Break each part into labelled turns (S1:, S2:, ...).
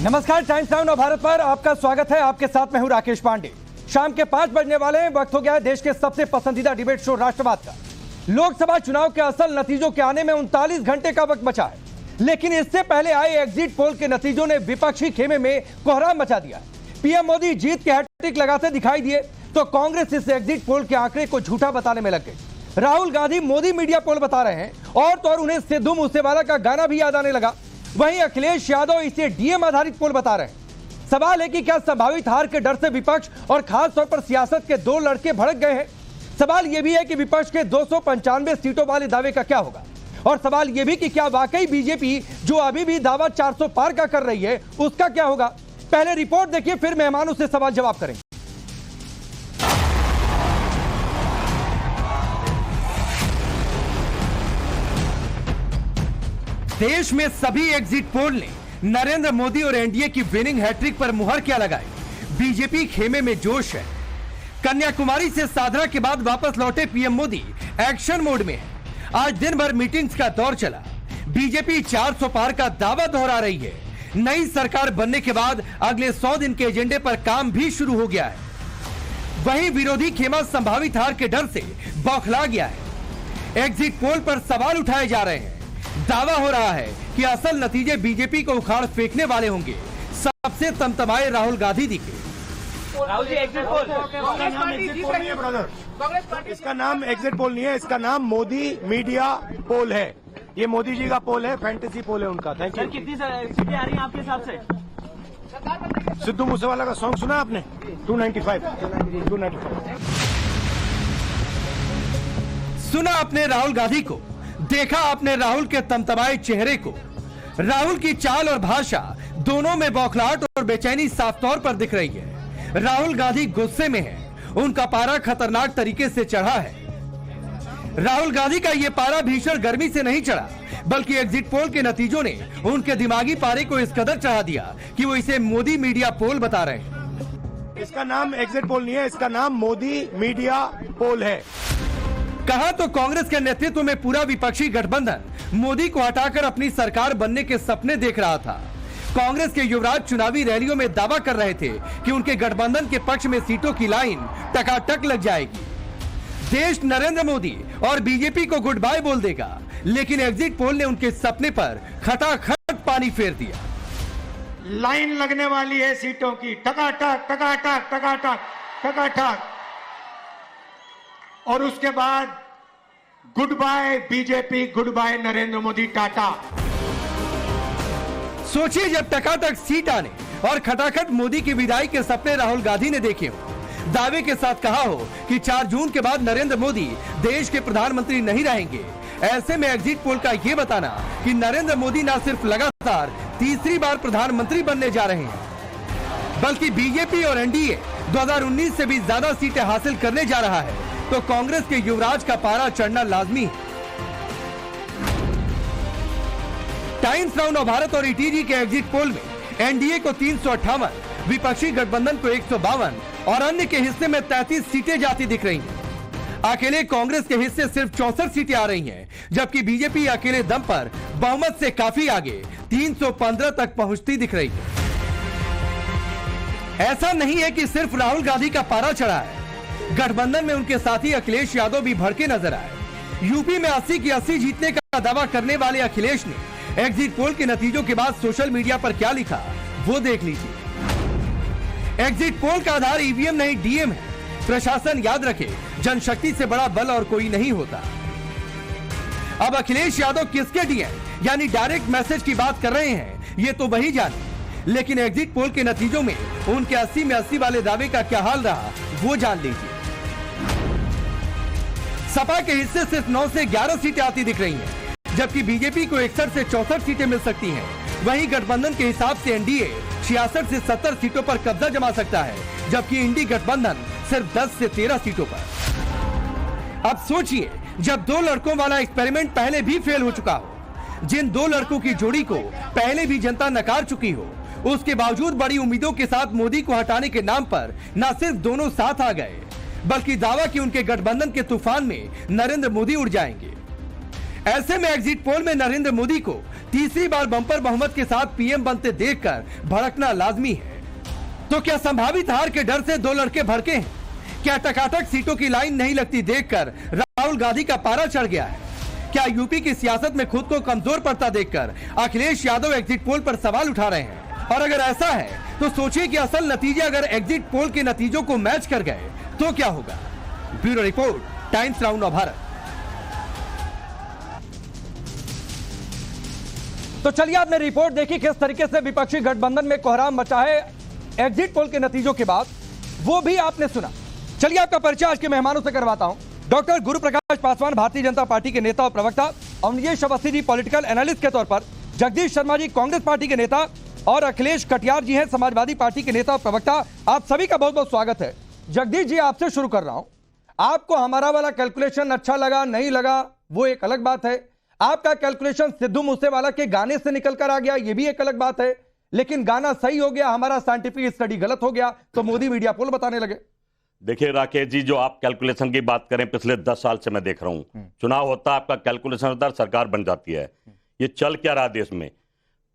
S1: नमस्कार, times now Navbharat पर आपका स्वागत है। आपके साथ मैं हूं राकेश पांडे। शाम के 5 बजने वाले हैं। वक्त हो गया है देश के सबसे पसंदीदा डिबेट शो राष्ट्रवाद का। लोकसभा चुनाव के असल नतीजों के आने में 39 घंटे का वक्त बचा है, लेकिन इससे पहले आए एग्जिट पोल के नतीजों ने विपक्षी खेमे में कोहराम मचा दिया। पीएम मोदी जीत के हैट्रिक लगाते दिखाई दिए तो कांग्रेस इस एग्जिट पोल के आंकड़े को झूठा बताने में लग गई। राहुल गांधी मोदी मीडिया पोल बता रहे हैं और तो और उन्हें सिद्धू मूसेवाला का गाना भी याद आने लगा। वहीं अखिलेश यादव इसे डीएम आधारित पोल बता रहे हैं। सवाल है कि क्या संभावित हार के डर से विपक्ष और खास तौर पर सियासत के दो लड़के भड़क गए हैं। सवाल यह भी है कि विपक्ष के 295 सीटों वाले दावे का क्या होगा, और सवाल यह भी कि क्या वाकई बीजेपी जो अभी भी दावा 400 पार का कर रही है उसका क्या होगा। पहले रिपोर्ट देखिए, फिर मेहमानों से सवाल जवाब करेंगे। देश में सभी एग्जिट पोल ने नरेंद्र मोदी और एनडीए की विनिंग हैट्रिक पर मुहर क्या लगाई। बीजेपी खेमे में जोश है। कन्याकुमारी से साधना के बाद वापस लौटे पीएम मोदी एक्शन मोड में है। आज दिन भर मीटिंग्स का दौर चला। बीजेपी 400 पार का दावा दोहरा रही है। नई सरकार बनने के बाद अगले 100 दिन के एजेंडे पर काम भी शुरू हो गया है। वहीं विरोधी खेमा संभावित हार के डर से बौखला गया है। एग्जिट पोल पर सवाल उठाए जा रहे हैं। दावा हो रहा है कि असल नतीजे बीजेपी को उखाड़ फेंकने वाले होंगे। सबसे तमतमाए राहुल गांधी दिखे।
S2: राहुल जी, एग्जिट पोल नहीं है ब्रदर, इसका नाम एग्जिट पोल नहीं है, इसका नाम मोदी मीडिया पोल है। ये मोदी जी का पोल है, फैंटेसी पोल है उनका। Thank you.
S3: कितनी सीटें आ रही हैं आपके हिसाब से?
S2: सिद्धू मूसेवाला का सॉन्ग सुना आपने? 295
S1: सुना आपने राहुल गांधी को, देखा आपने राहुल के तमतमाए चेहरे को। राहुल की चाल और भाषा दोनों में बौखलाहट और बेचैनी साफ तौर पर दिख रही है। राहुल गांधी गुस्से में है। उनका पारा खतरनाक तरीके से चढ़ा है। राहुल गांधी का यह पारा भीषण गर्मी से नहीं चढ़ा, बल्कि एग्जिट पोल के नतीजों ने उनके दिमागी पारे को इस कदर चढ़ा दिया कि वो इसे मोदी मीडिया पोल बता रहे हैं।
S2: इसका नाम एग्जिट पोल नहीं है, इसका नाम मोदी मीडिया पोल है।
S1: कहा तो कांग्रेस के नेतृत्व में पूरा विपक्षी गठबंधन मोदी को हटाकर अपनी सरकार बनने के सपने देख रहा था। कांग्रेस के युवराज चुनावी रैलियों में दावा कर रहे थे कि उनके गठबंधन के पक्ष में सीटों की लाइन टकाटक लग जाएगी। देश नरेंद्र मोदी और बीजेपी को गुड बाय बोल देगा, लेकिन एग्जिट पोल ने उनके सपने पर खटाखट पानी फेर दिया।
S2: लाइन लगने वाली है सीटों की, टकाटक टकाटक टकाटक टकाटक, और उसके बाद good bye BJP, good bye Narendra Modi, tata.
S1: सोचिए, जब टकाटक सीट आने और खटाखट मोदी की विदाई के सपने राहुल गांधी ने देखे हो, दावे के साथ कहा हो कि 4 जून के बाद नरेंद्र मोदी देश के प्रधानमंत्री नहीं रहेंगे। ऐसे में एग्जिट पोल का यह बताना कि नरेंद्र मोदी न सिर्फ लगातार तीसरी बार प्रधानमंत्री बनने जा रहे हैं, बल्कि बीजेपी और एनडीए 2019 से भी ज्यादा सीटें हासिल करने जा रहा है, तो कांग्रेस के युवराज का पारा चढ़ना लाजमी है। टाइम्स नाउ नवभारत और ईटीवी के एग्जिट पोल में एनडीए को 358, विपक्षी गठबंधन को 152 और अन्य के हिस्से में 33 सीटें जाती दिख रही हैं। अकेले कांग्रेस के हिस्से सिर्फ 64 सीटें आ रही हैं, जबकि बीजेपी अकेले दम पर बहुमत से काफी आगे 315 तक पहुंचती दिख रही है। ऐसा नहीं है कि सिर्फ राहुल गांधी का पारा चढ़ा है। गठबंधन में उनके साथी अखिलेश यादव भी भड़के नजर आए। यूपी में 80 की 80 जीतने का दावा करने वाले अखिलेश ने एग्जिट पोल के नतीजों के बाद सोशल मीडिया पर क्या लिखा, वो देख लीजिए। एग्जिट पोल का आधार ईवीएम नहीं डीएम है। प्रशासन याद रखे, जनशक्ति से बड़ा बल और कोई नहीं होता। अब अखिलेश यादव किसके डीएम यानी डायरेक्ट मैसेज की बात कर रहे हैं, ये तो वही जाने। लेकिन एग्जिट पोल के नतीजों में उनके 80 में 80 वाले दावे का क्या हाल रहा, वो जान लीजिए। सपा के हिस्से सिर्फ 9 से 11 सीटें आती दिख रही हैं, जबकि बीजेपी को 61 से 64 सीटें मिल सकती हैं। वहीं गठबंधन के हिसाब से एनडीए 66 से 70 सीटों पर कब्जा जमा सकता है, जबकि इंडी गठबंधन सिर्फ 10 से 13 सीटों पर। अब सोचिए, जब 2 लड़कों वाला एक्सपेरिमेंट पहले भी फेल हो चुका हो, जिन 2 लड़कों की जोड़ी को पहले भी जनता नकार चुकी हो, उसके बावजूद बड़ी उम्मीदों के साथ मोदी को हटाने के नाम पर न सिर्फ दोनों साथ आ गए, बल्कि दावा कि उनके गठबंधन के तूफान में नरेंद्र मोदी उड़ जाएंगे। ऐसे में एग्जिट पोल में नरेंद्र मोदी को तीसरी बार बम्पर बहुमत के साथ पीएम बनते देखकर भड़कना लाजमी है। तो क्या संभावित हार के डर से दो लड़के भड़के हैं? क्या टकाटक सीटों की लाइन नहीं लगती देखकर राहुल गांधी का पारा चढ़ गया है? क्या यूपी की सियासत में खुद को कमजोर पड़ता देखकर अखिलेश यादव एग्जिट पोल पर सवाल उठा रहे हैं? और अगर ऐसा है तो सोचिए कि असल नतीजे अगर एग्जिट पोल के नतीजों को मैच कर गए तो क्या होगा। Bureau report, times now Bharat. तो चलिए आपने रिपोर्ट देखी किस तरीके से विपक्षी गठबंधन में कोहराम मचा है एग्जिट पोल के नतीजों के बाद, वो भी आपने सुना। चलिए आपका परिचय आज के मेहमानों से करवाता हूं। डॉक्टर गुरु प्रकाश पासवान भारतीय जनता पार्टी के नेता और प्रवक्ता, अवनीश अवस्थी जी पॉलिटिकल एनालिस्ट के तौर पर, जगदीश शर्मा जी कांग्रेस पार्टी के नेता और अखिलेश कटियार जी हैं समाजवादी पार्टी के नेता और प्रवक्ता। आप सभी का बहुत बहुत स्वागत है। जगदीश जी आपसे शुरू कर रहा हूं। आपको हमारा वाला कैलकुलेशन अच्छा लगा नहीं लगा वो एक अलग बात है। आपका कैलकुलेशन सिद्धू मूसेवाला के गाने से निकल कर आ गया ये भी एक अलग बात है। लेकिन गाना सही हो गया, हमारा साइंटिफिक स्टडी गलत हो गया तो मोदी मीडिया पोल बताने लगे।
S4: देखिए राकेश जी, जो आप कैलकुलेशन की बात करें, पिछले 10 साल से मैं देख रहा हूं, चुनाव होता है, आपका कैलकुलेशन होता है, सरकार बन जाती है। ये चल क्या रहा देश में?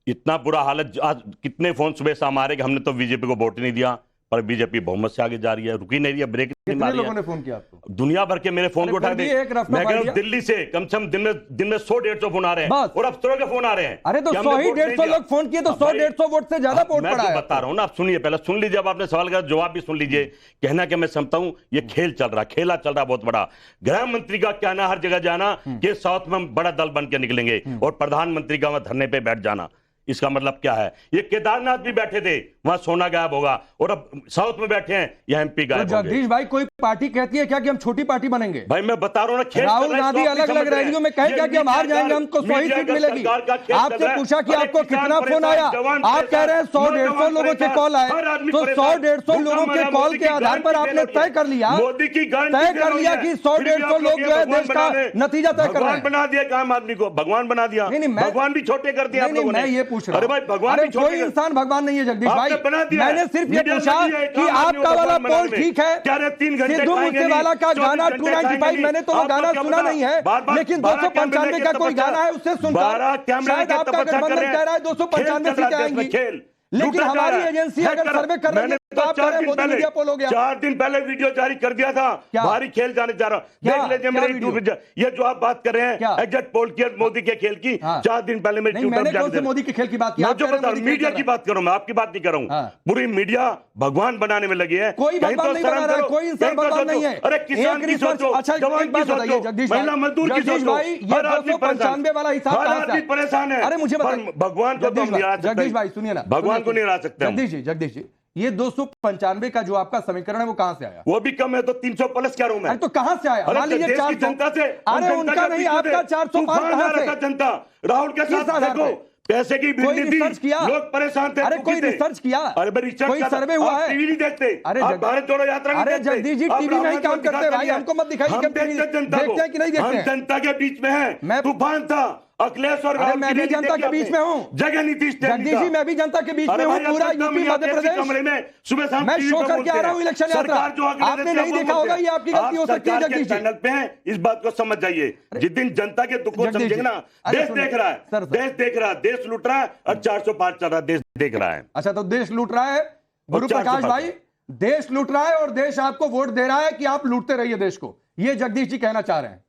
S4: इतना बुरा हालत। आज कितने फोन सुबह शाम आ रहे कि हमने तो बीजेपी को वोट नहीं दिया, पर बीजेपी बहुमत से आगे जा रही है, रुकी नहीं रही है, ब्रेक नहीं मार रही है।
S1: लोगों ने फोन किया आपको?
S4: दुनिया भर के मेरे फोन को उठा दे। मैं कह रहा हूं दिल्ली से कम से कम दिन में 100-150 फोन आ रहे हैं और अफसरों के फोन आ रहे हैं।
S1: अरे तो 100-150 लोग फोन किए तो 100-150 वोट से ज्यादा वोट पड़ा है।
S4: मैं बता रहा हूं ना, आप सुनिए, पहले सुन लीजिए, अब आपने सवाल का जवाब भी सुन लीजिए। कहना क्या मैं समझता हूं, ये खेल चल रहा, खेला चल रहा बहुत बड़ा। गृह मंत्री का कहना हर जगह जाना कि साउथ में बड़ा दल बन के निकलेंगे और प्रधानमंत्री का वहां धरने पे बैठ जाना। इसका मतलब क्या है? ये केदारनाथ भी बैठे थे, वहां सोना गायब होगा, और अब साउथ में बैठे हैं, यहाँ एमपी गायब हो गए।
S1: जगदीश भाई, कोई पार्टी कहती है क्या कि हम छोटी पार्टी बनेंगे?
S4: भाई मैं बता रहा हूँ ना,
S1: राहुल गांधी अलग अलग रैलियों में कहे क्या कि हम हार जाएंगे, हमको 100 ही सीट मिलेगी। आपसे पूछा कि आपको कितना फोन आया, आप कह रहे हैं 100-150 लोगों के कॉल आए। तो 100-150 लोगों के कॉल के आधार पर आपने तय कर लिया कि 100-150 लोग जो है देश का नतीजा तय कर रहे हैं।
S4: बना दिया आम आदमी को, भगवान बना दिया। भगवान भी छोटे कर दिया आप लोगों ने।
S1: मैं ये पूछ रहा हूं,
S4: अरे भाई भगवान,
S1: कोई इंसान भगवान नहीं है जगदीश भाई। मैंने सिर्फ ये पूछा कि आपका वाला पोल ठीक है। सिद्धू मूसेवाला का गाना 295, मैंने तो वो गाना सुना नहीं है, लेकिन 295 का कोई गाना है, उससे सुनकर शायद आपका गठबंधन कह रहा है 295 सीटें आएंगी। लेकिन हमारी एजेंसी अगर सर्वे कर रही है तो आप कह रहे हैं मोदी मीडिया पोल हो गया।
S4: 4 दिन पहले वीडियो जारी कर दिया था, भारी खेल जाने जा रहा। देख लीजिए मेरे यूट्यूब, ये जो आप बात कर रहे हैं एग्जिट पोल की, मोदी के खेल की, 4 दिन पहले मेरे
S1: मोदी के खेल की बात की,
S4: मीडिया की बात कर रहा हूं, मैं आपकी बात नहीं कर रहा हूं। पूरी मीडिया भगवान बनाने में लगी है।
S1: कोई भगवान नहीं बना रहा है, कोई इंसान भगवान नहीं है।
S4: अरे किसान की सोचो, जवान की सोचो, महिला मजदूर की सोचो, हर आदमी
S1: 295 वाला हिसाब कहां से?
S4: परेशान है।
S1: अरे मुझे बताइए,
S4: भगवान को
S1: जगदीश भाई सुनिए ना,
S4: भगवान को नहीं हरा सकते।
S1: जगदीश जी, ये 295 का जो आपका समीकरण है वो कहां से आया?
S4: वो भी कम है तो 300 प्लस क्या हूं मैं?
S1: अरे तो कहां से आया? मान लीजिए 400
S4: जनता से।
S1: अरे उनका नहीं, आपका 405 कहां से?
S4: जनता राहुल के साथ देखो, पैसे की
S1: कोई रिसर्च किया?
S4: लोग परेशान थे।
S1: अरे कोई रिसर्च किया?
S4: अरे रिसर्च,
S1: कोई सर्वे हुआ है?
S4: टीवी नहीं देखते?
S1: अरे
S4: भारत जोड़ो यात्रा नहीं देखते?
S1: अरे जगदीश जी, टीवी में ही काम करते हैं भाई, हमको मत दिखाइए।
S4: हम देखते हैं
S1: कि नहीं देखते?
S4: हम जनता के बीच में हैं। तूफान था, अखिलेश और राहुल,
S1: मैं भी जनता के बीच में हूं।
S4: जगह नीतीश,
S1: जगदीश जी मैं भी जनता के बीच में हूं। पूरा यूपी मध्य प्रदेश
S4: कमरे में सुबह शाम
S1: मैं शो करके आ रहा हूं इलेक्शन यात्रा। आपने नहीं देखा होगा, ये आपकी गलती हो सकती है जगदीश जी।
S4: चैनल पे हैं, इस बात को समझ जाइए। जिस दिन जनता के दुख को समझेंगे ना, देश देख रहा है, देश देख रहा है, देश लूट रहा है और 405 चल रहा है, देश देख रहा है।
S1: अच्छा, तो देश लूट रहा है गुरु प्रकाश भाई, देश लूट रहा है और देश आपको वोट दे रहा है कि आप लूटते रहिए देश को, ये जगदीश जी कहना चाह रहे हैं।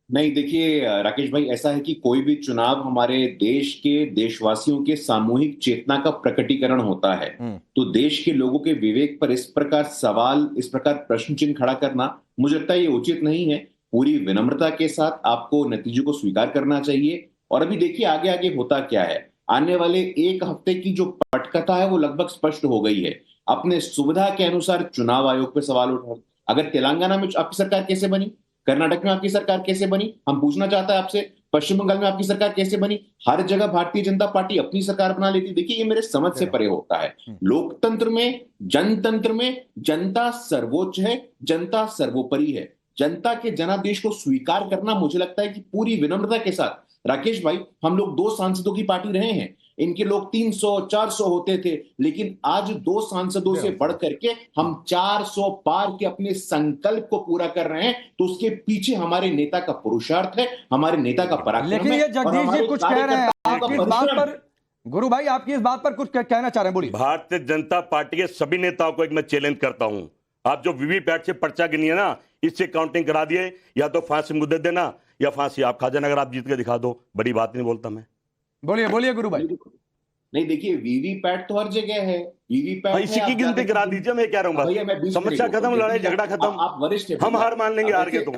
S5: नहीं, देखिए राकेश भाई, ऐसा है कि कोई भी चुनाव हमारे देश के देशवासियों के सामूहिक चेतना का प्रकटीकरण होता है। तो देश के लोगों के विवेक पर इस प्रकार सवाल, इस प्रकार प्रश्न चिन्ह खड़ा करना, मुझे लगता है ये उचित नहीं है। पूरी विनम्रता के साथ आपको नतीजों को स्वीकार करना चाहिए। और अभी देखिए आगे आगे होता क्या है। आने वाले एक हफ्ते की जो पटकथा है वो लगभग स्पष्ट हो गई है। अपने सुविधा के अनुसार चुनाव आयोग पे सवाल उठा, अगर तेलंगाना में आपकी सरकार कैसे बनी, कर्नाटक में आपकी सरकार कैसे बनी, हम पूछना चाहता है आपसे, पश्चिम बंगाल में आपकी सरकार कैसे बनी, हर जगह भारतीय जनता पार्टी अपनी सरकार बना लेती। देखिए ये मेरे समझ से परे होता है। लोकतंत्र में, जनतंत्र में जनता सर्वोच्च है, जनता सर्वोपरि है। जनता के जनादेश को स्वीकार करना, मुझे लगता है कि पूरी विनम्रता के साथ, राकेश भाई हम लोग 2 सांसदों की पार्टी रहे हैं, इनके लोग 300-400 होते थे, लेकिन आज 2 सांसदों से बढ़ करके हम 400 पार के अपने संकल्प को पूरा कर रहे हैं। तो उसके पीछे हमारे नेता का पुरुषार्थ है, हमारे नेता का पराक्रम है।
S1: लेकिन ये
S5: और
S1: जगदीश जी
S5: हमारे
S1: कुछ कह रहे हैं,
S5: कार्यकर्ताओं का
S1: आपकी इस बात
S5: परिश्रम।
S1: पर गुरु भाई आपकी इस बात पर कुछ कहना चाह रहे हैं, बोलिए।
S4: भारतीय जनता पार्टी के सभी नेताओं को एक मैं चैलेंज करता हूं, आप जो वीवीपैट से पर्चा गिनी है ना, इससे काउंटिंग करा दिए, या तो फांसी मुद्दे देना या फांसी आप खा जाना, अगर आप जीत के दिखा दो, बड़ी बात नहीं बोलता मैं।
S1: बोलिए बोलिए गुरु भाई।
S5: नहीं देखिए, वीवीपैट तो हर जगह है, वीवीपैट
S4: इसी की गिनती करा दीजिए, मैं कह रहा हूं
S5: भैया मैं
S4: बस, समस्या खत्म, लड़ाई झगड़ा खत्म,
S5: आप वरिष्ठ हैं
S4: हम
S5: भैया।
S4: हार मान लेंगे, हार गए तो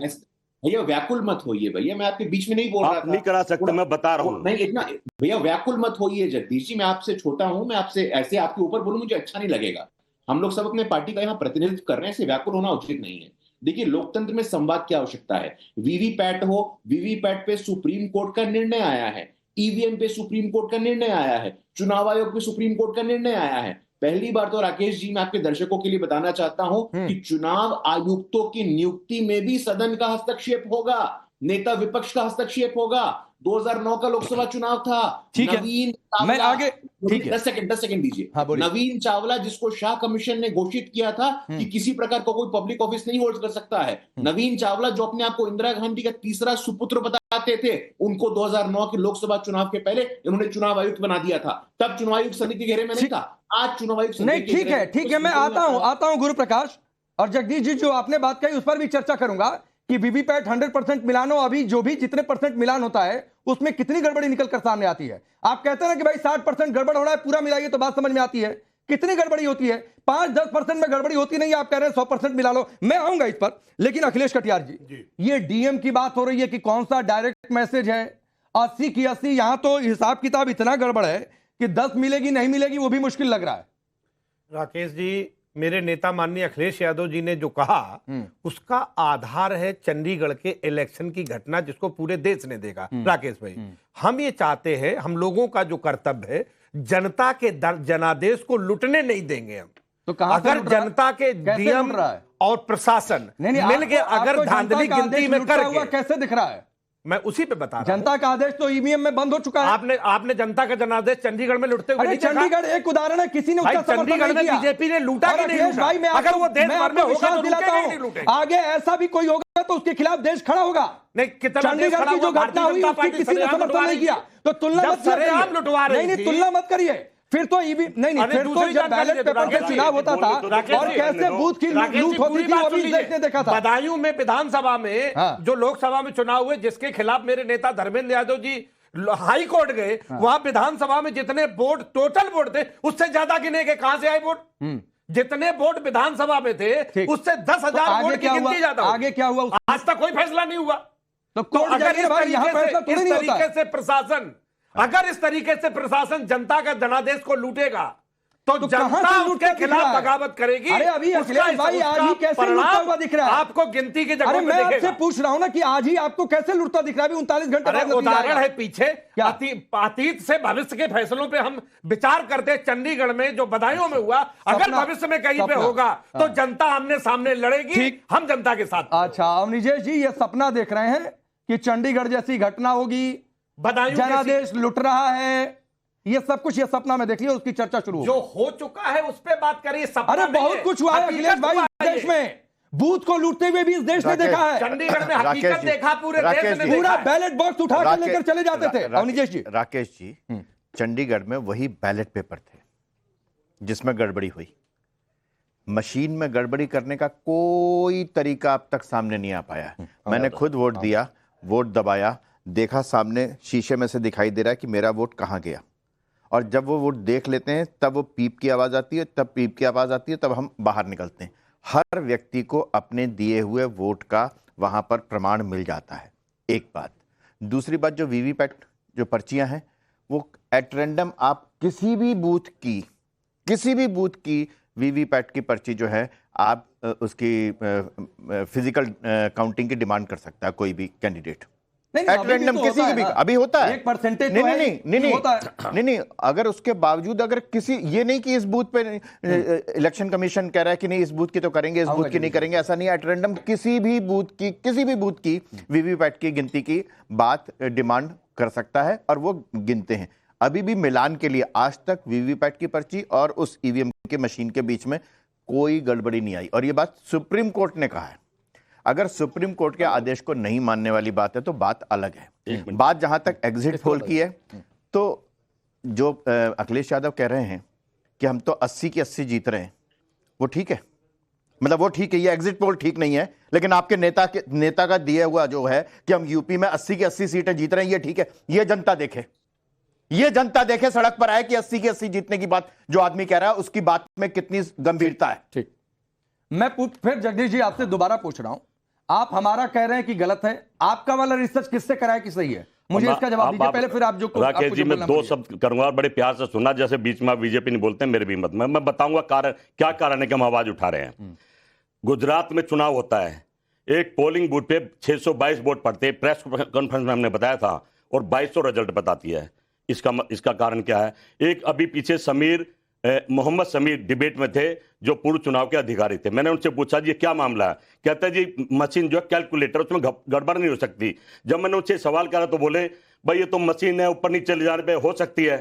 S5: भैया व्याकुल मत होइए भैया, मैं आपके बीच में नहीं बोल रहा
S4: आप
S5: था।
S4: नहीं करा सकते, मैं बता रहा हूं।
S5: नहीं इतना भैया व्याकुल मत होइए जगदीश जी, मैं आपसे छोटा हूं, मैं आपसे ऐसे आपके ऊपर बोलूं मुझे अच्छा नहीं लगेगा। हम लोग सब अपने पार्टी का यहाँ प्रतिनिधित्व कर रहे हैं, ऐसे व्याकुल होना उचित नहीं है। देखिए लोकतंत्र में संवाद की आवश्यकता है। वीवीपैट हो, वीवीपैट पे सुप्रीम कोर्ट का निर्णय आया है, ईवीएम पे सुप्रीम कोर्ट का निर्णय आया है, चुनाव आयोग पे सुप्रीम कोर्ट का निर्णय आया है। पहली बार तो राकेश जी मैं आपके दर्शकों के लिए बताना चाहता हूं कि चुनाव आयुक्तों की नियुक्ति में भी सदन का हस्तक्षेप होगा, नेता विपक्ष का हस्तक्षेप होगा। 2009 का लोकसभा चुनाव था,
S1: ठीक है,
S5: नवीन
S1: मैं
S5: चावला,
S1: आगे ठीक है
S5: 10 सेकंड दीजिए।
S1: हाँ, बोलिए।
S5: नवीन चावला जिसको शाह कमीशन ने घोषित किया था कि किसी प्रकार का कोई पब्लिक ऑफिस नहीं होल्ड कर सकता है, नवीन चावला जो अपने आप को इंदिरा गांधी का तीसरा सुपुत्र बताते थे, उनको 2009 के लोकसभा चुनाव के पहले इन्होंने चुनाव आयुक्त बना दिया था। तब चुनाव आयुक्त समिति के घेरे में नहीं था, आज चुनाव आयुक्त
S1: नहीं, ठीक है, मैं आता हूं गुरु प्रकाश, और जगदीश जी जो आपने बात कही उस पर भी चर्चा करूंगा कि वीवीपैट 100% मिलान हो, अभी जो भी जितने परसेंट मिलान होता है उसमें कितनी गड़बड़ी निकल कर सामने आती है। आप कहते हैं ना कि भाई 60% गड़बड़ हो रहा है, पूरा मिलाइए तो बात समझ में आती है। कितनी गड़बड़ी होती है? 5-10% में गड़बड़ी होती नहीं, आप कह रहे हैं 100% मिला लो, मैं आऊंगा इस पर। लेकिन अखिलेश कटियार जी, ये डीएम की बात हो रही है कि कौन सा डायरेक्ट मैसेज है, 80 की 80, यहां तो हिसाब किताब इतना गड़बड़ है कि 10 मिलेगी नहीं मिलेगी वो भी मुश्किल लग रहा है।
S2: राकेश जी, मेरे नेता माननीय अखिलेश यादव जी ने जो कहा उसका आधार है चंडीगढ़ के इलेक्शन की घटना, जिसको पूरे देश ने देखा। राकेश भाई, हम ये चाहते हैं, हम लोगों का जो कर्तव्य है, जनता के जनादेश को लुटने नहीं देंगे हम।
S1: तो कहां से
S2: अगर
S1: लुट रहा है?
S2: जनता के
S1: कैसे
S2: डीएम
S1: लुट रहा है?
S2: और प्रशासन मिलके अगर धांधली गिनती में करके,
S1: कैसे दिख रहा है?
S2: मैं उसी पे बता रहा हूं।
S1: जनता का आदेश तो ईवीएम में बंद हो चुका है।
S2: आपने जनता का जनादेश चंडीगढ़ में लुटते हुए
S1: अरे
S2: नहीं देखा?
S1: चंडीगढ़ एक उदाहरण है, किसी ने उसका समर्थन
S2: चंडीगढ़
S1: नहीं
S2: में
S1: किया।
S2: बीजेपी ने लूटा
S1: और
S2: कि नहीं
S1: अखिलेश
S2: लूटा?
S1: भाई, मैं
S2: अगर
S1: आपको
S2: वो देश
S1: मैं
S2: भर में
S1: आपको
S2: होगा
S1: विश्वास
S2: तो
S1: दिलाता
S2: लूटेगा कि नहीं
S1: हूं,
S2: लूटेगा?
S1: आगे ऐसा भी कोई होगा तो उसके खिलाफ देश खड़ा होगा।
S2: नहीं, कितना देश
S1: चंडीगढ़
S2: खड़ा
S1: की जो
S2: हुआ?
S1: घटना
S2: भारतीय
S1: हुई
S2: जनता
S1: उसकी
S2: पार्टी
S1: किसी ने
S2: सरेआम
S1: समर्थन
S2: लुटवा
S1: नहीं
S2: रही
S1: किया,
S2: थी।
S1: तो तुलना
S2: जब
S1: मत करिए।
S2: सरेआम लुटवा रही
S1: नहीं
S2: थी।
S1: तुलना मत करिए। फिर तो ईवी नहीं
S2: अरे
S1: फिर तो
S2: दूसरी
S1: जब
S2: जानकारी
S1: बैलेट
S2: दे दो,
S1: पेपर से
S2: राकेश
S1: चुनाव
S2: जी,
S1: होता था
S4: राकेश
S1: और
S4: जी,
S1: कैसे बूथ की लूट होती थी वो भी देखने देखा था।
S2: बदायूं में विधानसभा में
S1: हाँ।
S2: जो लोकसभा में चुनाव हुए, जिसके खिलाफ मेरे नेता धर्मेंद्र यादव जी हाई कोर्ट गए, वहां विधानसभा में जितने वोट टोटल वोट थे उससे ज्यादा गिने गए। कहां से आए वोट? जितने वोट विधानसभा में थे उससे 10,000 वोट की गिनती ज्यादा।
S1: आगे क्या हुआ?
S2: आज तक कोई फैसला नहीं हुआ।
S1: तो
S2: तो
S1: कोर्ट
S2: अगर
S1: जाइए भाई, यहाँ फैसला थोड़ी नहीं होता है।
S2: अगर इस तरीके से प्रशासन जनता का जनादेश को लूटेगा तो
S1: तो कहां
S2: जनता
S1: से
S2: उसके
S1: लूटता दिख
S2: खिलाफ
S1: रहा है?
S2: बगावत करेगी।
S1: अरे अभी
S2: उसका
S1: अखिलेश भाई आज ही कैसे
S2: परिणाम
S1: लूटता हुआ दिख रहा है?
S2: आपको गिनती की
S1: अरे
S2: जगह में
S1: मैं आपसे
S2: दिखेगा।
S1: पूछ रहा हूं ना कि आज ही आपको कैसे लूटता दिख रहा है? 39 घंटे
S2: अरे
S1: बाद नतीजा
S2: उदाहरण
S1: आएगा।
S2: है पीछे
S1: क्या?
S2: अतीत से भविष्य के फैसलों पे हम विचार करते हैं। चंडीगढ़ में जो बदायूं में हुआ, अगर
S1: सपना-
S2: भविष्य में कहीं पे
S1: सपना।
S2: होगा तो
S1: हाँ।
S2: जनता आमने सामने लड़ेगी,
S1: ठीक।
S2: हम जनता के साथ।
S1: अच्छा अवनिजेश जी, ये सपना देख रहे हैं कि चंडीगढ़ जैसी घटना होगी,
S2: बदायूं
S1: जनादेश लुट रहा है, ये सब कुछ ये सपना में देख लिया, उसकी चर्चा शुरू हो
S2: जो हो चुका है उस पे बात करिए। सपना
S1: अरे
S2: नहीं
S1: बहुत
S2: है,
S1: कुछ हुआ है
S2: हकीकत
S1: अखिलेश भाई
S2: हुआ
S1: इस
S2: है
S1: देश
S2: ये।
S1: में। बूथ को लूटते हुए भी इस देश ने देखा है।
S2: चंडीगढ़ में
S6: राकेश
S2: हकीकत
S6: जी,
S2: देखा, पूरे देश
S6: राकेश
S2: ने
S6: जी,
S2: देखा
S1: पूरा
S2: है।
S1: बैलेट बॉक्स उठा कर लेकर चले जाते थे। अवनिजेश जी,
S6: राकेश जी, चंडीगढ़ में वही बैलेट पेपर थे जिसमें गड़बड़ी हुई। मशीन में गड़बड़ी करने का कोई तरीका अब तक सामने नहीं आ पाया है। मैंने खुद वोट दिया, वोट दबाया, देखा सामने शीशे में से दिखाई दे रहा है कि मेरा वोट कहाँ गया। और जब वो वोट देख लेते हैं तब वो पीप की आवाज़ आती है, तब पीप की आवाज़ आती है, तब हम बाहर निकलते हैं। हर व्यक्ति को अपने दिए हुए वोट का वहाँ पर प्रमाण मिल जाता है। एक बात। दूसरी बात, जो वीवीपैट जो पर्चियाँ हैं वो एट रैंडम आप किसी भी बूथ की वीवीपैट की पर्ची जो है आप उसकी फिजिकल काउंटिंग की डिमांड कर सकता है कोई भी कैंडिडेट। एट रैंडम किसी की भी अभी होता है।
S1: एक परसेंटेज
S6: नहीं, अगर उसके बावजूद अगर किसी, ये नहीं कि इस बूथ पे इलेक्शन कमीशन कह रहा है कि नहीं इस बूथ की तो करेंगे, इस बूथ की नहीं करेंगे, ऐसा नहीं। एट रैंडम किसी भी बूथ की वीवीपैट की गिनती की बात डिमांड कर सकता है और वो गिनते हैं। अभी भी मिलान के लिए आज तक वीवीपैट की पर्ची और उस ईवीएम के मशीन के बीच में कोई गड़बड़ी नहीं आई। और ये बात सुप्रीम कोर्ट ने कहा है। अगर सुप्रीम कोर्ट के आदेश को नहीं मानने वाली बात है तो बात अलग है। बात जहां तक एग्जिट पोल की है, तो जो अखिलेश यादव कह रहे हैं कि हम तो 80 की 80 जीत रहे हैं, वो ठीक है, मतलब वो ठीक है, ये एग्जिट पोल ठीक नहीं है, लेकिन आपके नेता का दिया हुआ जो है कि हम यूपी में 80 की 80 सीटें जीत रहे हैं, ये ठीक है। ये जनता देखे, ये जनता देखे, सड़क पर आए कि 80 की 80 जीतने की बात जो आदमी कह रहा है उसकी बात में कितनी गंभीरता है।
S1: ठीक, मैं फिर जगदीश जी आपसे दोबारा पूछ रहा हूं, आप हमारा कह रहे हैं कि गलत है, आपका वाला रिसर्च किससे कराया कि सही है? मुझे इसका जवाब दीजिए पहले, फिर आप जो
S4: राकेश जी, मैं 2 शब्द करूंगा और बड़े प्यार से सुनना। जैसे बीच में बीजेपी नहीं बोलते मेरे भी मत में, मैं बताऊंगा कारण क्या कारण है कि हम आवाज उठा रहे हैं। गुजरात में चुनाव होता है, एक पोलिंग बूथ पे 622 वोट पड़ते हैं, प्रेस कॉन्फ्रेंस में हमने बताया था, और 2200 रिजल्ट बताती है। इसका कारण क्या है? एक अभी पीछे मोहम्मद समीर डिबेट में थे जो पूर्व चुनाव के अधिकारी थे। मैंने उनसे पूछा जी क्या मामला है? कहते हैं जी मशीन जो है कैलकुलेटर, उसमें गड़बड़ नहीं हो सकती। जब मैंने उनसे सवाल करा तो बोले भाई ये तो मशीन है, ऊपर नीचे ले जाने पे हो सकती है।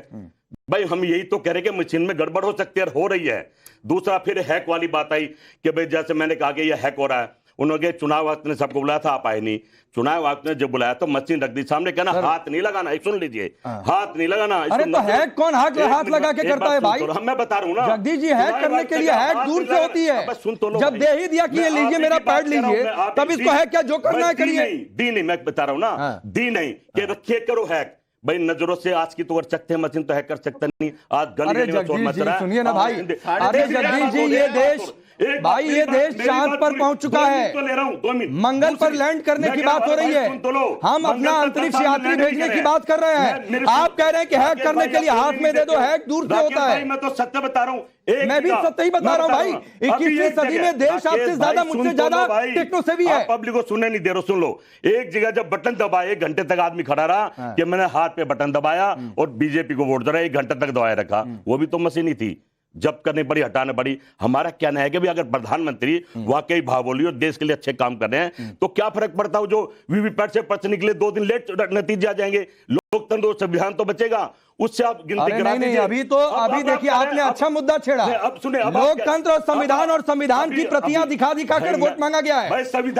S4: भाई हम यही तो कह रहे कि मशीन में गड़बड़ हो सकती है, हो रही है। दूसरा फिर हैक वाली बात आई कि भाई जैसे मैंने कहा कि यह हैक हो रहा है, उन्होंने चुनाव आयुक्त ने सबको बुलाया था, आप आए नहीं। चुनाव आयुक्त ने जब बुलाया तो मशीन रख दी सामने, कहना हाथ नहीं लगाना, सुन लीजिए, हाथ नहीं लगाना।
S1: अरे तो हैक कौन हाथ लगा के करता है भाई?
S4: मैं बता रहा हूं ना
S1: जगदीश जी, हैक करने के लिए हैक दूर से होती है।
S4: सुन तो लो,
S1: जब दे ही दिया कि ये लीजिए मेरा पैड लीजिए, तब इसको हैक क्या जो करना है करिए।
S4: दी नहीं, मैं बता रहा हूं ना, दी नहीं कि रखिए करो हैक। भाई नजरों से आज की तो कर सकते हैं, मशीन तो हैक कर सकता नहीं। आज गली में शोर मच रहा है।
S1: सुनिए ना भाई, अरे जगदीश जी ये देश भाई, ये देश चांद पर पहुंच चुका है,
S4: तो ले रहा हूं 2 मिनट,
S1: मंगल पर लैंड करने की बात हो रही है, हम अपना अंतरिक्ष यात्री भेजने की बात कर रहे हैं। आप कह रहे हैं कि हैक करने के लिए हाथ में दे दो, हैक दूर से होता है।
S4: मैं तो सत्य बता रहा हूं,
S1: मैं भी सत्य ही बता रहा हूं भाई। 21वीं सदी में देश आपसे ज्यादा, मुझसे ज्यादा टेक्नो से भी है।
S4: पब्लिक को सुनने नहीं दे रहे, सुन लो। एक जगह जब बटन दबाए 1 घंटे तक आदमी खड़ा रहा कि मैंने हाथ पे बटन दबाया और बीजेपी को वोट दे रहा, 1 घंटे तक दबाए रखा, वो भी तो मशीन ही थी। जब करनी पड़ी, हटाने पड़ी। हमारा कहना है कि भी अगर प्रधानमंत्री वाकई भावोली और देश के लिए अच्छे काम कर रहे हैं तो क्या फर्क पड़ता है जो वीवीपैट से पर्चे निकले 2 दिन लेट नतीजे आ जाएंगे, लोकतंत्र और संविधान तो बचेगा, उससे आप गिनती करा
S1: नहीं, अभी देखिए आपने अच्छा मुद्दा छेड़ा।
S4: अब सुने,
S1: लोकतंत्र और संविधान और संविधान की प्रतियां दिखा कर वोट मांगा गया है,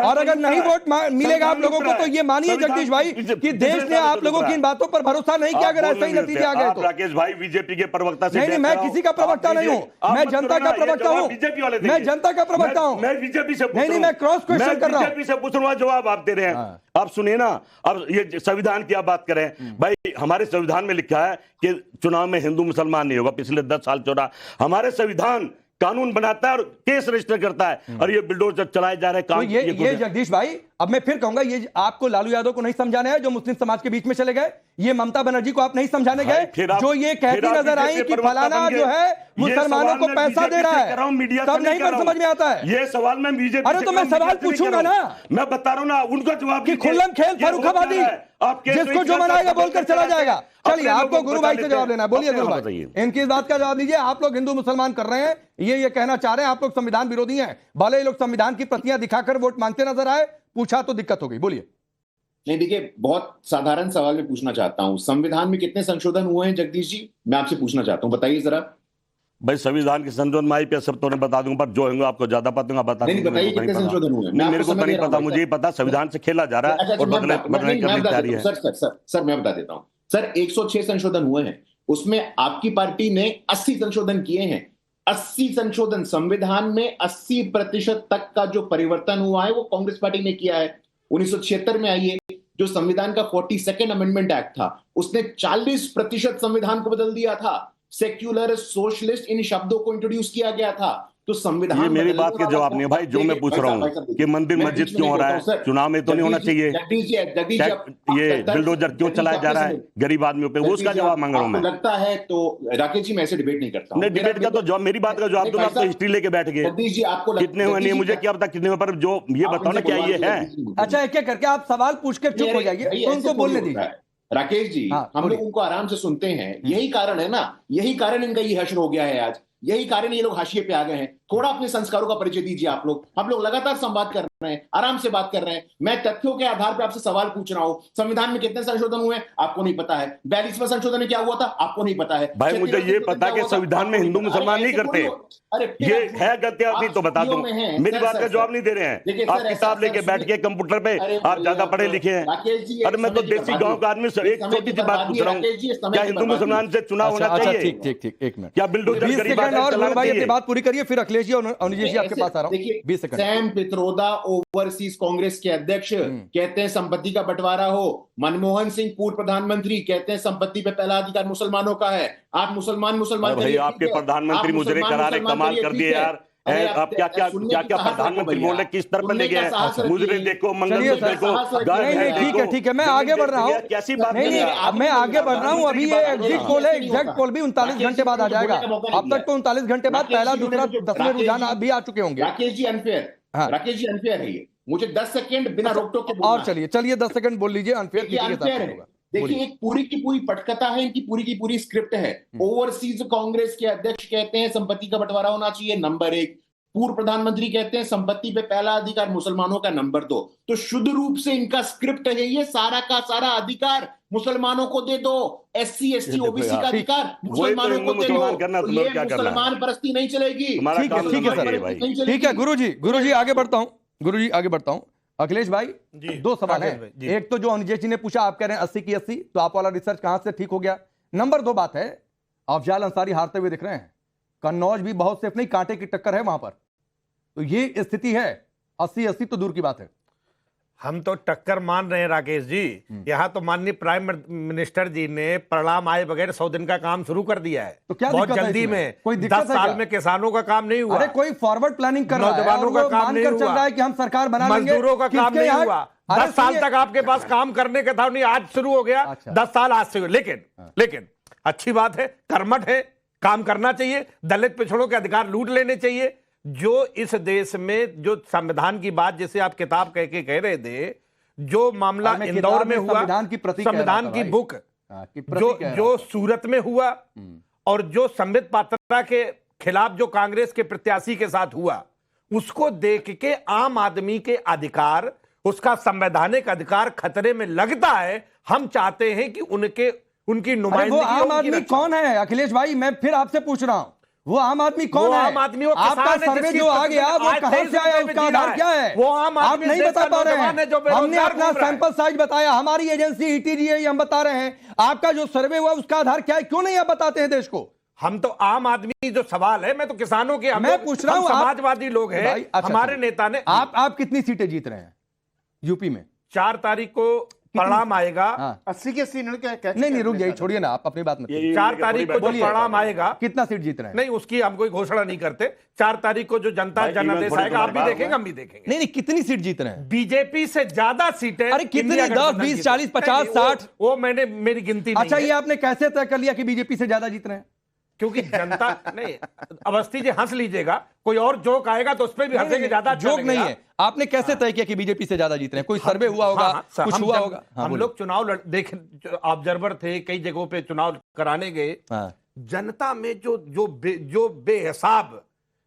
S1: और अगर नहीं वोट मिलेगा आप लोगों को तो ये मानिए जगदीश भाई कि देश ने आप लोगों की इन बातों पर भरोसा नहीं किया अगर ऐसे ही नतीजे आ गए तो।
S4: राकेश भाई बीजेपी के प्रवक्ता से
S1: नहीं, मैं किसी का प्रवक्ता नहीं हूँ, मैं जनता का प्रवक्ता हूँ, मैं जनता का प्रवक्ता हूँ।
S4: मैं बीजेपी से
S1: नहीं, मैं क्रॉस क्वेश्चन कर रहा हूँ,
S4: बीजेपी से पूछ रहा हूँ, जवाब आप दे रहे हैं। आप सुनिए ना, अब ये संविधान की आप बात करें भाई, हमारे संविधान में लिखा है कि चुनाव में हिंदू मुसलमान नहीं होगा। पिछले 10 साल चौड़ा हमारे संविधान कानून बनाता है और केस रजिस्टर करता है, और ये बिल्डोजर चलाए जा रहे काम।
S1: तो ये जगदीश भाई, अब मैं फिर कहूंगा, ये आपको लालू यादव को नहीं समझाना है जो मुस्लिम समाज के बीच में चले गए, ये ममता बनर्जी को आप नहीं समझाने गए जो ये कहती नजर आई कि फलाना जो है मुसलमानों को पैसा दे रहा है, तब नहीं पर समझ में आता है।
S4: ये सवाल मैं बीजेपी,
S1: अरे तो मैं सवाल पूछूंगा ना,
S4: मैं बता रहा हूं ना, उनका जवाब
S1: कि खुल्लम खेल फर्रुखाबादी, जिसको जो मनाएगा बोलकर चला जाएगा। चलिए, आपको गुरु भाई से जवाब लेना है, बोलिए गुरु भाई, इनकी इस बात का जवाब दीजिए। आप लोग हिंदू मुसलमान कर रहे हैं, ये कहना चाह रहे हैं आप लोग संविधान विरोधी हैं, भले ही लोग संविधान की प्रतियां दिखाकर वोट मांगते नजर आए, पूछा तो दिक्कत हो गई। बोलिए।
S5: नहीं, देखिए, बहुत साधारण सवाल मैं पूछना चाहता हूं, संविधान में कितने संशोधन हुए हैं जगदीश जी? मैं आपसे पूछना चाहता हूं, बताइए जरा।
S4: भाई संविधान के संशोधन में पे सब तो नहीं बता दूंगा, पर जो होंगे आपको ज्यादा पता बता
S5: नहीं, बताइए कितने संशोधन हुए?
S4: मेरे को तो नहीं पता, मुझे ही पता संविधान से खेला जा रहा है और बदलने की तैयारी है।
S5: सर मैं बता देता हूं सर, 106 संशोधन हुए हैं, उसमें आपकी पार्टी ने 80 संशोधन किए हैं। 80 संशोधन, संविधान में 80% तक का जो परिवर्तन हुआ है वो कांग्रेस पार्टी ने किया है। 1976 में आइए, जो संविधान का 42nd अमेंडमेंट एक्ट था, उसने 40% संविधान को बदल दिया था। सेक्युलर, सोशलिस्ट, इन शब्दों को इंट्रोड्यूस किया गया था। तो संविधान,
S4: ये मेरी बात के जवाब नहीं है भाई, जो मैं पूछ रहा हूँ कि मंदिर मस्जिद क्यों हो रहा है, चुनाव में तो नहीं होना चाहिए, ये बिल्डोजर क्यों चलाया जा रहा है गरीब आदमियों पे, उसका जवाब मांग रहा हूँ मैं।
S5: लगता है तो राकेश जी, मैं ऐसे डिबेट नहीं करता हूं।
S4: नहीं, डिबेट का तो जवाब, मेरी बात का जवाब दो ना, आप तो हिस्ट्री लेके बैठ गए।
S5: जगदीश जी, आपको
S4: कितने हुए नहीं मुझे क्या पता कितने हुए, पर जो ये बताओ ना क्या ये है।
S1: अच्छा, एक एक करके आप सवाल पूछ के चुप हो जाइए, उनको बोलने दीजिए।
S5: राकेश जी, हम लोग उनको आराम से सुनते हैं, यही कारण है ना, यही कारण इनका ये हश्र हो गया है आज, यही कारण ये लोग हाशिए पे आ गए हैं। थोड़ा अपने संस्कारों का परिचय दीजिए। आप लोग लगातार संवाद कर रहे हैं, आराम से बात कर रहे हैं। मैं तथ्यों के आधार पर आपसे सवाल पूछ रहा हूं। संविधान में कितने संशोधन हुए आपको नहीं पता है। 42वां संशोधन में क्या हुआ था आपको नहीं पता है।
S4: भाई मुझे ये पता कि संविधान में हिंदू मुसलमान नहीं करते, ये है गलती आपकी तो बता दूं। मेरी बात का जवाब नहीं दे रहे हैं आप। किताब लेके बैठ के कंप्यूटर पे आप ज्यादा पढ़े लिखे हैं। अरे मैं तो देसी गांव का आदमी सर, एक छोटी सी बात पूछ रहा हूँ, क्या हिंदू मुसलमान से चुनाव होना चाहिए?
S1: ठीक, एक मिनट,
S4: क्या बिल्डोजर
S1: 20
S4: गरीब
S1: सेकंड
S4: आदमी
S1: और
S4: चलाना
S1: गुरु भाई अपनी
S4: चाहिए?
S1: बात पूरी करिए, फिर अखिलेश जी और अनिल जी आपके पास आ रहा हूँ। 20 second.
S5: Sam Pitroda overseas Congress के अध्यक्ष कहते हैं संपत्ति का बंटवारा हो। मनमोहन सिंह पूर्व प्रधानमंत्री कहते हैं संपत्ति पे पहला अधिकार मुसलमानों का है। आप मुसलमान
S4: भाई आपके प्रधानमंत्री मुजरे करारे कमाल कर दिए यार। आप क्या प्रधानमंत्री बोल रहे, किस तरफ ले गए? मुजरे देखो, मंगलसूत्र देखो।
S1: ठीक है मैं आगे बढ़ रहा हूँ।
S4: कैसी बात
S1: नहीं अब मैं आगे बढ़ रहा हूँ। अभी ये एग्जिट पोल है, एग्जैक्ट पोल भी 39 घंटे बाद आ जाएगा। अब तक तो 39 घंटे बाद पहला दूसरा 10वें रुझान भी आ चुके होंगे।
S5: राकेश जी अनफेयर है ये। मुझे 10 सेकंड बिना रोक टोक के
S1: और चलिए 10 सेकंड बोल लीजिए। अनफेयर है।
S5: देखिए एक पूरी की पूरी पटकथा है, इनकी पूरी की पूरी स्क्रिप्ट है। ओवरसीज कांग्रेस के अध्यक्ष कहते हैं संपत्ति का बंटवारा होना चाहिए, नंबर 1। पूर्व प्रधानमंत्री कहते हैं संपत्ति पे पहला अधिकार मुसलमानों का, नंबर 2। तो शुद्ध रूप से इनका स्क्रिप्ट है ये, सारा का सारा अधिकार मुसलमानों को दे दो। SC ST OBC का अधिकार मुसलमानों को दे दो। तो ये मुसलमान परस्ती नहीं चलेगी।
S1: ठीक है गुरु जी आगे बढ़ता हूं। अखिलेश भाई दो सवाल है। एक तो जो अनिल जी ने पूछा, आप कह रहे हैं 80 की 80, तो आप वाला रिसर्च कहां से ठीक हो गया? नंबर 2 बात है, अफजाल अंसारी हारते हुए दिख रहे हैं। कन्नौज भी बहुत सेफ नहीं, कांटे की टक्कर है वहां पर। तो ये स्थिति है। 80 तो दूर की बात है।
S2: हम तो टक्कर मान रहे हैं राकेश जी। यहाँ तो माननीय प्राइम मिनिस्टर जी ने परिणाम आए बगैर 100 दिन का काम शुरू कर दिया है।
S1: तो क्या
S2: बहुत
S1: दिक्कत है
S2: जल्दी
S1: इसमें?
S2: में
S1: कोई दिक्कत
S2: 10
S1: है
S2: साल
S1: क्या?
S2: में किसानों का काम नहीं हुआ।
S1: अरे कोई फॉरवर्ड प्लानिंग कर रहा है,
S2: नौजवानों का काम नहीं
S1: चल रहा है कि हम सरकार बना लेंगे।
S2: मजदूरों का काम नहीं हुआ। 10 साल तक आपके पास काम करने का था, नहीं आज शुरू हो गया।
S1: अच्छा।
S2: 10 साल आज से। लेकिन अच्छी बात है, कर्मठ है, काम करना चाहिए। दलित पिछड़ों के अधिकार लूट लेने चाहिए। जो इस देश में जो संविधान की बात, जैसे आप किताब कह के कह रहे थे, जो मामला इंदौर में हुआ, संविधान की बुक जो सूरत में हुआ, और जो संबित पात्रा के खिलाफ जो कांग्रेस के प्रत्याशी के साथ हुआ, उसको देख के आम आदमी के अधिकार, उसका संवैधानिक अधिकार खतरे में लगता है। हम चाहते हैं कि उनकी नुमाइंदगी।
S1: वो आम आदमी कौन है अखिलेश भाई? मैं फिर आपसे पूछ रहा हूं, वो आम आदमी कौन है?
S2: आम आदमी
S1: आपका सर्वे जो आ गया वो कहां से आया, उसका आधार क्या है?
S2: वो आम
S1: आप
S2: आदमी
S1: नहीं बता पा रहे हैं। हमने अपना
S2: घूम रहा है।
S1: सैंपल साइज बताया, हमारी एजेंसी ETG है, ये हम बता रहे हैं। आपका जो सर्वे हुआ उसका आधार क्या है? क्यों नहीं आप बताते हैं देश को?
S2: हम तो आम आदमी जो सवाल है, मैं तो किसानों के,
S1: मैं पूछ रहा हूं,
S2: समाजवादी लोग हैं। हमारे नेता ने,
S1: आप कितनी सीटें जीत रहे हैं यूपी में?
S2: 4 तारीख को परिणाम आएगा।
S6: 80 की 80
S1: नहीं रुक जाइए, छोड़िए ना, आप अपनी बात में।
S2: 4 तारीख को जो परिणाम आएगा,
S1: कितना सीट जीत रहे हैं?
S2: नहीं उसकी हम कोई घोषणा नहीं करते। 4 तारीख को जो जनता जनादेश आएगा, आप भी देखेंगे, हम भी देखेंगे।
S1: नहीं कितनी सीट जीत रहे हैं?
S2: बीजेपी से ज्यादा सीटें।
S1: अरे कितनी? 10, 20, 40, 50, 60?
S2: वो मैंने, मेरी गिनती नहीं
S1: अच्छा,
S2: है।
S1: ये आपने कैसे तय कर लिया कि बीजेपी से ज्यादा जीत रहे हैं?
S2: क्योंकि जनता नहीं, अवस्थी जी हंस लीजिएगा, कोई और जोक आएगा तो उस पर भी हंसेंगे, ज्यादा
S1: जोक नहीं है। आपने कैसे तय किया कि बीजेपी से ज्यादा जीत रहे हैं? कोई सर्वे हुआ होगा, कुछ हुआ होगा?
S2: हम लोग चुनाव देखे, ऑब्जर्वर थे, कई जगहों पे चुनाव कराने गए। जनता में जो बेहिसाब,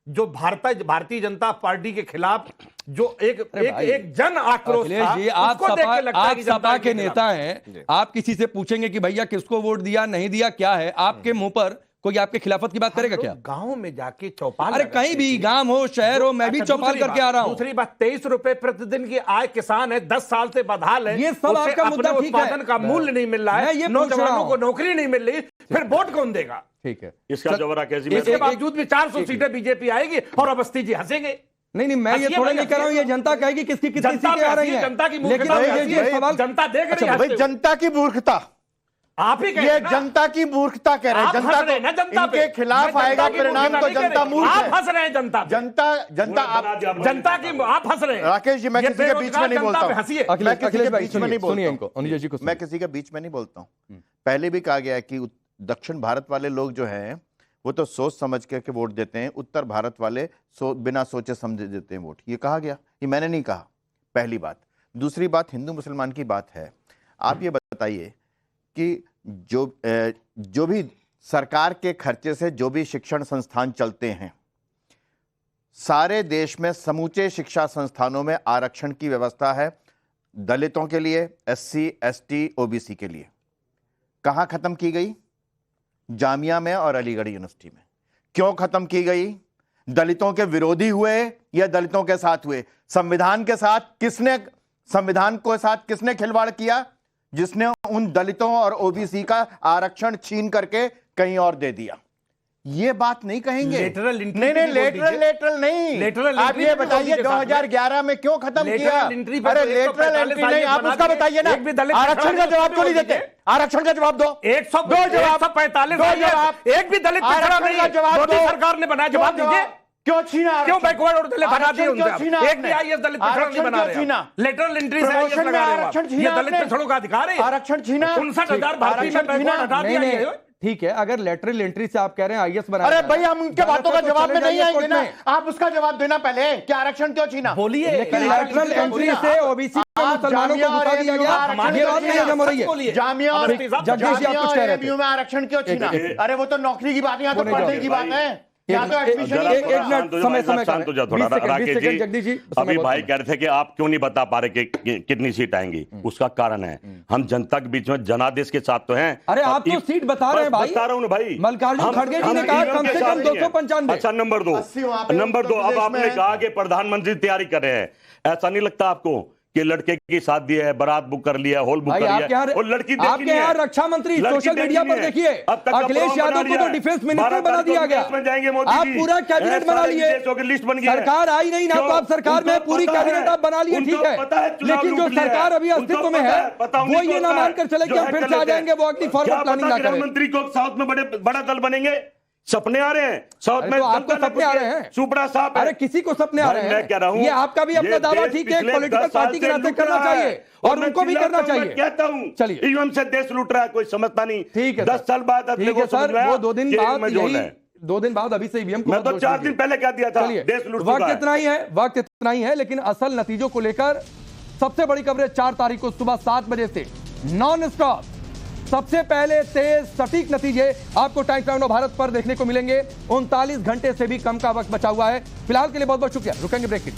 S2: जो भारतीय जनता पार्टी के खिलाफ जो एक जन आक्रोश था, उसको देख के लगता है कि
S1: सपा के नेता हैं। आप किसी से पूछेंगे कि भैया किसको वोट दिया, नहीं दिया, क्या है, आपके मुंह पर कोई आपके खिलाफत की बात करेगा क्या?
S2: गांव में जाके चौपाल,
S1: अरे कहीं भी गांव हो, शहर हो, मैं भी चौपाल करके आ रहा हूं।
S2: दूसरी बात, 23 रुपए प्रतिदिन की आय किसान है, 10 साल से बदहाल है।
S1: ये सब आपका मुद्दा ठीक है।
S2: उत्पादन का मूल्य नहीं मिल रहा है, नौजवानों को नौकरी नहीं मिल रही, फिर वोट कौन देगा?
S1: ठीक है,
S4: इसका जवाब कैसी?
S2: इसके बावजूद भी 400 सीटें बीजेपी आएगी और अवस्थी जी हंसेंगे।
S1: नहीं मैं ये थोड़ा नहीं कह रहा हूं, ये जनता कहेगी किसकी कितनी सीटें आ रही हैं।
S2: जनता की
S1: लेकिन ये सवाल
S2: जनता देख रही है।
S6: भाई जनता की मूर्खता,
S2: आप ही
S6: ये जनता की मूर्खता कह रहे हैं। जनता के खिलाफ आएगा परिणाम तो जनता मूर्ख है।
S2: आप हंस रहे हैं। जनता की आप हंस रहे हैं।
S6: राकेश जी, मैं किसी के बीच में नहीं बोलता हूं।
S1: अखिलेश भाई सुनिए इनको, अनिल जी को।
S6: मैं किसी के बीच में नहीं बोलता हूं। पहले भी कहा गया है कि दक्षिण भारत वाले लोग जो हैं वो तो सोच समझ के वोट देते हैं, उत्तर भारत वाले बिना सोचे समझे देते हैं वोट। ये कहा गया, ये मैंने नहीं कहा, पहली बात। दूसरी बात, हिंदू मुसलमान की बात है। आप ये बताइए कि जो भी सरकार के खर्चे से जो भी शिक्षण संस्थान चलते हैं, सारे देश में समूचे शिक्षा संस्थानों में आरक्षण की व्यवस्था है, दलितों के लिए, एससी, एसटी, ओबीसी के लिए। कहां खत्म की गई? जामिया में और अलीगढ़ यूनिवर्सिटी में। क्यों खत्म की गई? दलितों के विरोधी हुए या दलितों के साथ हुए? संविधान के साथ किसने खिलवाड़ किया? जिसने उन दलितों और ओबीसी का आरक्षण छीन करके कहीं और दे दिया। ये बात नहीं कहेंगे।
S2: लेटरल एंट्री
S6: नहीं,
S2: पे बोल दीजिए।
S6: लेटरल नहीं।
S2: लेटरल
S6: आप
S2: एंट्री
S6: ये
S2: पे बोल
S6: बताइए
S2: दीजिए साथ में।
S6: 2011 में क्यों खत्म किया?
S2: लेटरल एंट्री पे
S6: अरे
S2: तो
S6: लेटरल
S2: 145
S6: एंट्री नहीं, आप
S2: बना
S6: उसका
S2: दिए।
S6: बताइए ना।
S2: एक भी दलित
S6: आरक्षण का जवाब क्यों नहीं देते? आरक्षण का जवाब दो।
S2: 145 एक भी दलित पिछड़ा नहीं है। मोदी सरकार ने बनाया, जवाब दीजिए।
S6: क्यों छीना?
S2: क्यों बैकवर्ड और दलित बना दिए उनसे?
S6: छीना
S2: एक भी आईएएस दलित पिछड़ा नहीं बना रहे। लेटरल एंट्री से आईएएस लगा रहे हो। ये दलित पिछड़ों का अधिकार है।
S6: आरक्षण छीना।
S2: 59,000 भारतीय में बैकवर्ड हटा दिया
S1: नहीं,
S2: है।
S1: ठीक है, अगर लेटरल एंट्री से आप कह रहे हैं आईएएस बना,
S6: अरे भाई हम उनके बातों का जवाब में नहीं आएंगे ना। आप उसका जवाब देना पहले कि आरक्षण क्यों छीना।
S2: बोलिए।
S1: लेकिन लेटरल एंट्री से ओबीसी में मुसलमानों को घुसा दिया गया, ये बात नहीं हजम हो रही है।
S6: जामिया और
S1: जगदीश जी आप कुछ कह रहे थे।
S6: में आरक्षण क्यों छीना? अरे वो तो नौकरी की बात है, यहाँ तो पढ़ने की बात है। यहाँ तो एडमिशन
S4: जरा
S6: की-
S1: एक मिनट, समय
S4: शांत हो जाओ थोड़ा।
S1: 20 सेकंड,
S4: राकेश
S1: 20 सेकंड, जगदीश जी,
S4: जी,
S1: समय
S4: अभी
S1: बहुत
S4: भाई
S1: कम।
S4: कह रहे थे कि आप क्यों नहीं बता पा रहे कि कितनी सीट आएंगी। उसका कारण है हम जनता के बीच में जनादेश के साथ तो हैं।
S1: अरे आप तो सीट बता रहे हैं भाई।
S4: बता रहा हूं ना भाई।
S1: मल्लिकार्जुन खड़गे जी ने कहा कम से कम 295।
S4: अच्छा, नंबर 2
S6: 80 वहां पे
S4: नंबर 2
S6: उत्तर
S4: अब
S6: प्रदेश
S4: आपने
S6: में।
S4: कहा कि प्रधानमंत्री तैयारी कर रहे हैं। ऐसा नहीं लगता आपको कि लड़के की शादी है, बारात बुक कर लिया, हॉल बुक
S1: भाई
S4: कर
S1: आपके
S4: लिया
S1: यहाँ,
S4: और लड़की देखी
S1: आपके
S4: नहीं है।
S1: यहाँ रक्षा मंत्री
S4: लड़की
S1: सोशल
S4: देखी
S1: मीडिया
S4: नहीं
S1: पर
S4: है।
S1: देखिए,
S4: अब तक का
S1: अखिलेश
S4: प्रोग्राम
S1: यादव
S4: बना
S1: को तो
S4: लिया।
S1: डिफेंस मिनिस्टर
S4: 12
S1: बना दिया गया।
S4: तारीख को में जाएंगे मोदी
S1: आप
S4: जी।
S1: पूरा कैबिनेट बना
S4: सारे
S1: लिए।
S4: देशों की लिस्ट बन गई है।
S1: सरकार आई नहीं ना, तो आप सरकार में पूरी कैबिनेट आप बना लिए, ठीक है, लेकिन जो सरकार अभी अस्तित्व में है वो ये ना मानकर चले कि हम फिर से आ जाएंगे, वो अगली फॉरवर्ड प्लानिंग ना करें।
S4: मंत्री को साउथ में बड़ा दल बनेंगे। सपने आ रहे हैं साउथ
S1: अरे
S4: में।
S1: तो आपको सपने आ रहे हैं?
S4: सुपड़ा साहब है।
S1: अरे किसी को सपने आ रहे हैं?
S4: मैं कह रहा हूं,
S1: ये आपका भी अपना
S4: ये
S1: दावा
S4: देश
S1: ठीक है, एक
S4: पिछले
S1: पॉलिटिकल
S4: 10 साल
S1: पार्टी के
S4: से
S1: नाते
S4: लूट
S1: करना
S4: रहा है।
S1: चाहिए और
S4: मैं
S1: उनको भी
S4: चिल्लाता
S1: करना
S4: हूं,
S1: चाहिए।
S4: मैं कहता हूं
S1: चलिए।
S4: ईवीएम से देश लूट रहा है, कोई समझता नहीं।
S1: ठीक है
S4: 10 साल बाद अगले
S1: ठीक है
S4: को समझ
S1: सर,
S4: में आया
S1: वो 2 दिन
S4: कि
S1: बाद
S4: में जोन है।
S1: 2 दिन बाद अभी से ईवीएम को
S4: मैं तो
S1: दोष
S4: 4
S1: दीजिए।
S4: दिन पहले कह दिया था
S1: चलिए,
S4: देश लूट चुका
S1: वक्त
S4: है।
S1: इतना ही है, लेकिन असल नतीजों को लेकर सबसे बड़ी कवरेज 4 तारीख को सुबह 7 बजे से नॉन स्टॉप सबसे पहले तेज सटीक नतीजे आपको टाइम्स नाउ भारत पर देखने को मिलेंगे। 39 घंटे से भी कम का वक्त बचा हुआ है। फिलहाल के लिए बहुत बहुत शुक्रिया। रुकेंगे ब्रेक के लिए।